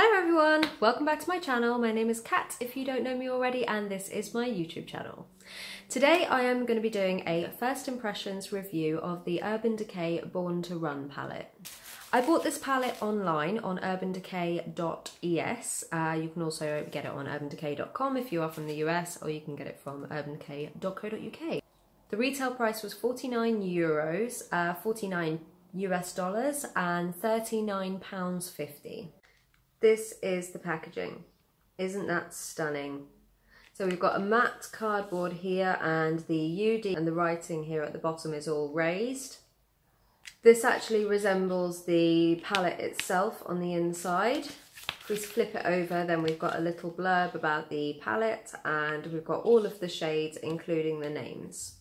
Hello everyone, welcome back to my channel. My name is Kat if you don't know me already, and this is my YouTube channel. Today I am going to be doing a first impressions review of the Urban Decay Born to Run palette. I bought this palette online on urbandecay.es. You can also get it on urbandecay.com if you are from the US, or you can get it from urbandecay.co.uk. The retail price was €49, 49 US dollars, and £39.50. This is the packaging. Isn't that stunning? So we've got a matte cardboard here, and the UD and the writing here at the bottom is all raised. This actually resembles the palette itself on the inside. If we flip it over, then we've got a little blurb about the palette, and we've got all of the shades, including the names.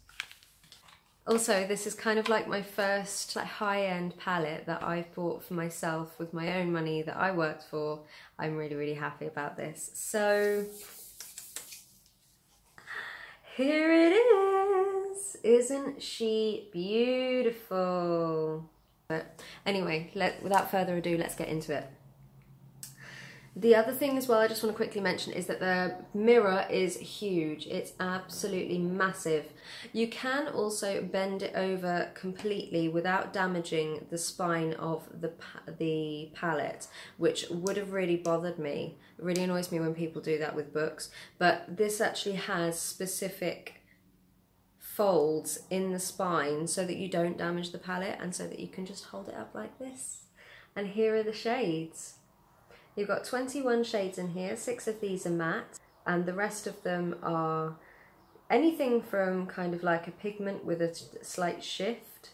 Also, this is kind of like my first high-end palette that I've bought for myself with my own money that I worked for. I'm really happy about this. So, here it is! Isn't she beautiful? But anyway, without further ado, let's get into it. The other thing as well I just want to quickly mention is that the mirror is huge. It's absolutely massive. You can also bend it over completely without damaging the spine of the palette, which would have really bothered me. It really annoys me when people do that with books, but this actually has specific folds in the spine so that you don't damage the palette, and so that you can just hold it up like this. And here are the shades. You've got 21 shades in here, 6 of these are matte, and the rest of them are anything from kind of like a pigment with a slight shift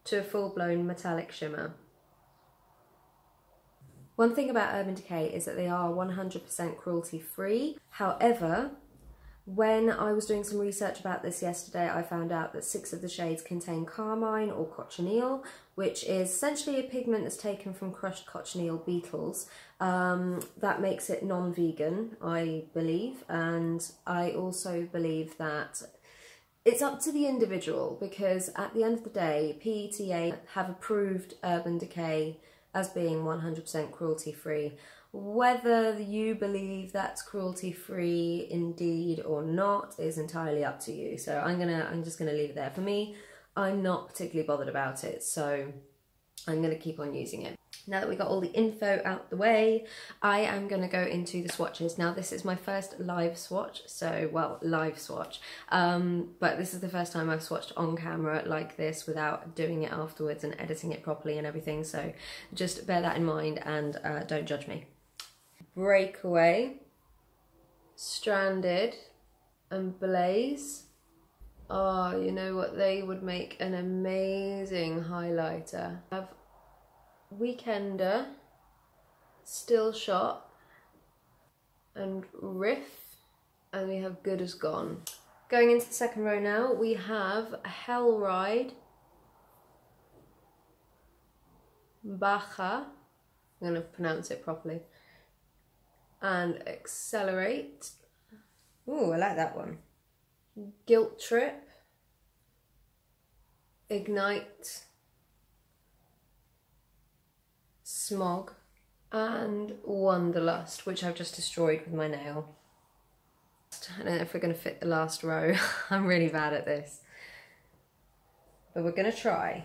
to a full-blown metallic shimmer. One thing about Urban Decay is that they are 100% cruelty-free. However, when I was doing some research about this yesterday, I found out that 6 of the shades contain carmine or cochineal, which is essentially a pigment that's taken from crushed cochineal beetles. That makes it non-vegan, I believe, and I also believe that it's up to the individual, because at the end of the day, PETA have approved Urban Decay as being 100% cruelty-free. Whether you believe that's cruelty-free indeed or not is entirely up to you. So I'm just gonna leave it there. For me, I'm not particularly bothered about it, so I'm gonna keep on using it. Now that we got all the info out the way, I am gonna go into the swatches. Now this is my first live swatch, live swatch, but this is the first time I've swatched on camera like this without doing it afterwards and editing it properly and everything, so just bear that in mind and don't judge me. Breakaway, Stranded, and Blaze. Oh, you know what? They would make an amazing highlighter. I have Weekender, Still Shot, and Riff, and we have Good As Gone. Going into the second row now, we have Hell Ride, Baja, I'm going to pronounce it properly, and Accelerate. Ooh, I like that one. Guilt Trip, Ignite, Smog, and Wanderlust, which I've just destroyed with my nail. I don't know if we're going to fit the last row. I'm really bad at this, but we're going to try.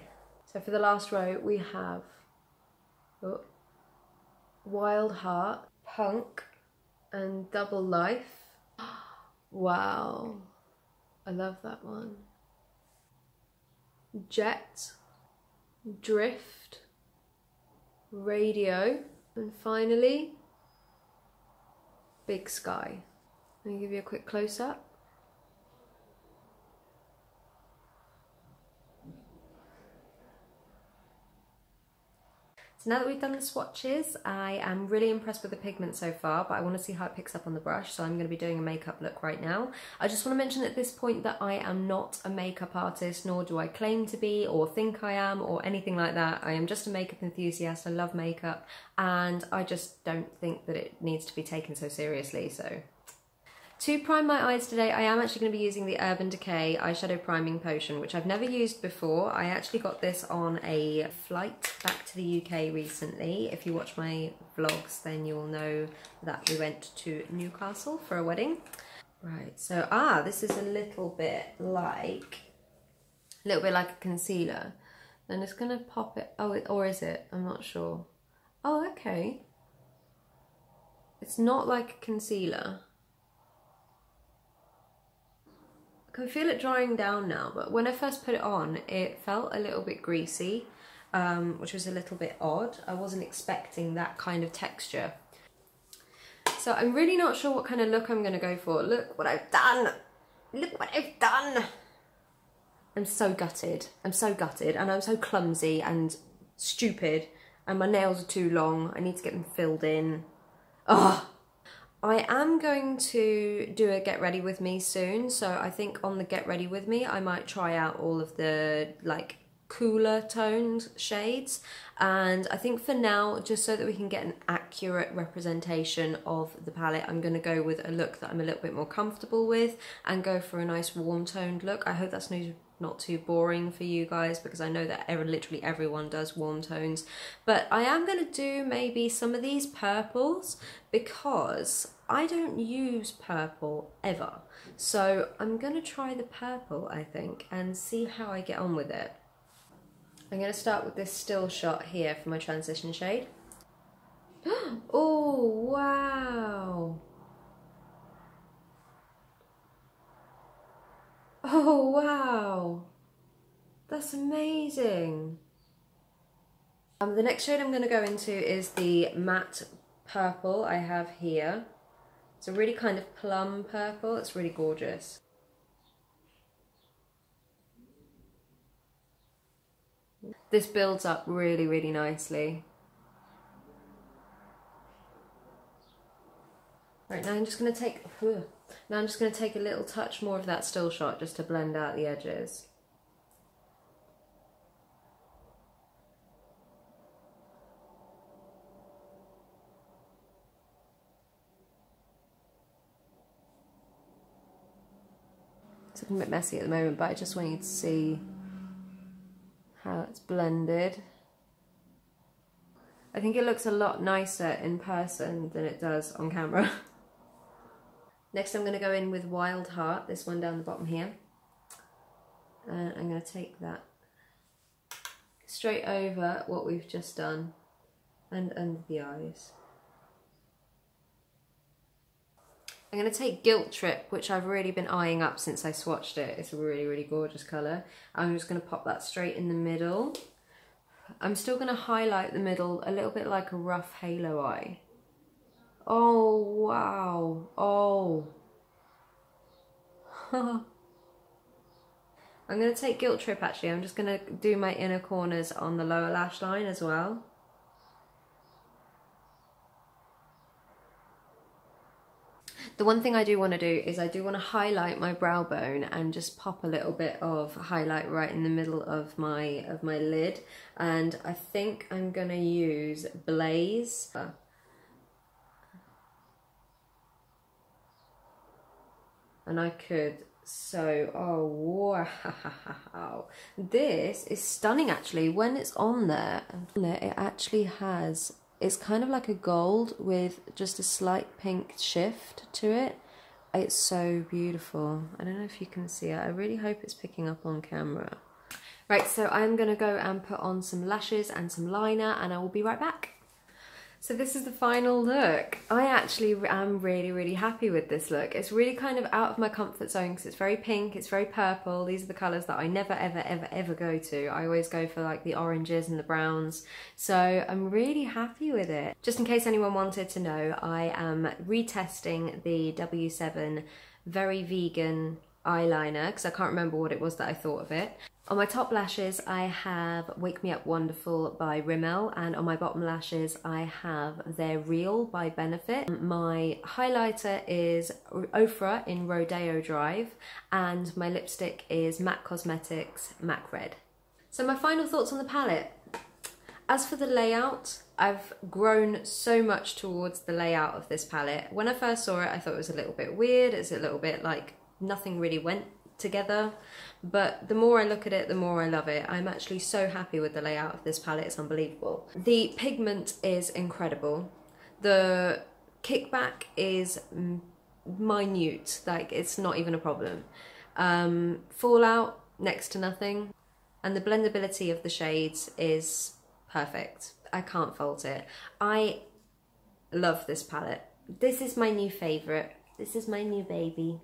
So for the last row we have Wild Heart, Punk, and Double Life. Wow, I love that one. Jet, Drift, Radio, and finally Big Sky. Let me give you a quick close-up. So now that we've done the swatches, I am really impressed with the pigment so far, but I want to see how it picks up on the brush, so I'm going to be doing a makeup look right now. I just want to mention at this point that I am not a makeup artist, nor do I claim to be or think I am or anything like that. I am just a makeup enthusiast. I love makeup, and I just don't think that it needs to be taken so seriously. So To prime my eyes today, I am actually going to be using the Urban Decay Eyeshadow Priming Potion, which I've never used before. I actually got this on a flight back to the UK recently. If you watch my vlogs, then you will know that we went to Newcastle for a wedding. Right, so, this is a little bit like a concealer. Then it's going to pop it, or is it? I'm not sure. Oh, okay. It's not like a concealer. I can feel it drying down now, but when I first put it on, it felt a little bit greasy, which was a little bit odd. I wasn't expecting that kind of texture. So I'm really not sure what kind of look I'm going to go for. Look what I've done! Look what I've done! I'm so gutted. I'm so gutted, and I'm so clumsy and stupid, and my nails are too long. I need to get them filled in. Ugh! I am going to do a get ready with me soon, so I think on the get ready with me I might try out all of the like cooler toned shades, and I think for now, just so that we can get an accurate representation of the palette, I'm going to go with a look that I'm a little bit more comfortable with and go for a nice warm toned look. I hope that's not too boring for you guys, because I know that literally everyone does warm tones, but I am going to do maybe some of these purples because I don't use purple ever, so I'm going to try the purple, I think, and see how I get on with it. I'm going to start with this still shot here for my transition shade. Oh wow! Oh wow! That's amazing! The next shade I'm going to go into is the matte purple I have here. It's a really kind of plum purple, it's really gorgeous. This builds up really, really nicely. Right, now I'm just going to take a little touch more of that still shot just to blend out the edges. It's looking a bit messy at the moment, but I just want you to see how it's blended. I think it looks a lot nicer in person than it does on camera. Next I'm going to go in with Wild Heart, this one down the bottom here. And I'm going to take that straight over what we've just done and under the eyes. I'm going to take Guilt Trip, which I've really been eyeing up since I swatched it. It's a really, really gorgeous colour. I'm just going to pop that straight in the middle. I'm still going to highlight the middle a little bit like a rough halo eye. Oh, wow. Oh. I'm going to take Guilt Trip actually. I'm just going to do my inner corners on the lower lash line as well. The one thing I do want to do is I do want to highlight my brow bone and just pop a little bit of highlight right in the middle of my lid, and I think I'm going to use Blaze. And I could, so, oh wow, this is stunning actually. When it's on there, it actually has, it's kind of like a gold with just a slight pink shift to it. It's so beautiful. I don't know if you can see it. I really hope it's picking up on camera. Right, so I'm going to go and put on some lashes and some liner, and I will be right back. So this is the final look. I actually am really, really happy with this look. It's really kind of out of my comfort zone because it's very pink, it's very purple. These are the colours that I never, ever, ever, ever go to. I always go for like the oranges and the browns. So I'm really happy with it. Just in case anyone wanted to know, I am retesting the W7 Very Vegan eyeliner because I can't remember what it was that I thought of it. On my top lashes I have Wake Me Up Wonderful by Rimmel, and on my bottom lashes I have They're Real by Benefit. My highlighter is Ofra in Rodeo Drive, and my lipstick is MAC Cosmetics MAC Red. So my final thoughts on the palette. As for the layout, I've grown so much towards the layout of this palette. When I first saw it, I thought it was a little bit weird. It's a little bit like nothing really went together, but the more I look at it, the more I love it. I'm actually so happy with the layout of this palette. It's unbelievable. The pigment is incredible. The kickback is minute, like it's not even a problem. Fallout, next to nothing. And the blendability of the shades is perfect. I can't fault it. I love this palette. This is my new favourite. This is my new baby.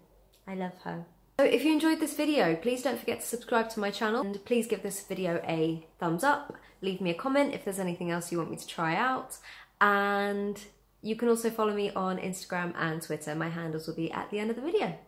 I love her. So if you enjoyed this video, please don't forget to subscribe to my channel, and please give this video a thumbs up. Leave me a comment if there's anything else you want me to try out. And you can also follow me on Instagram and Twitter. My handles will be at the end of the video.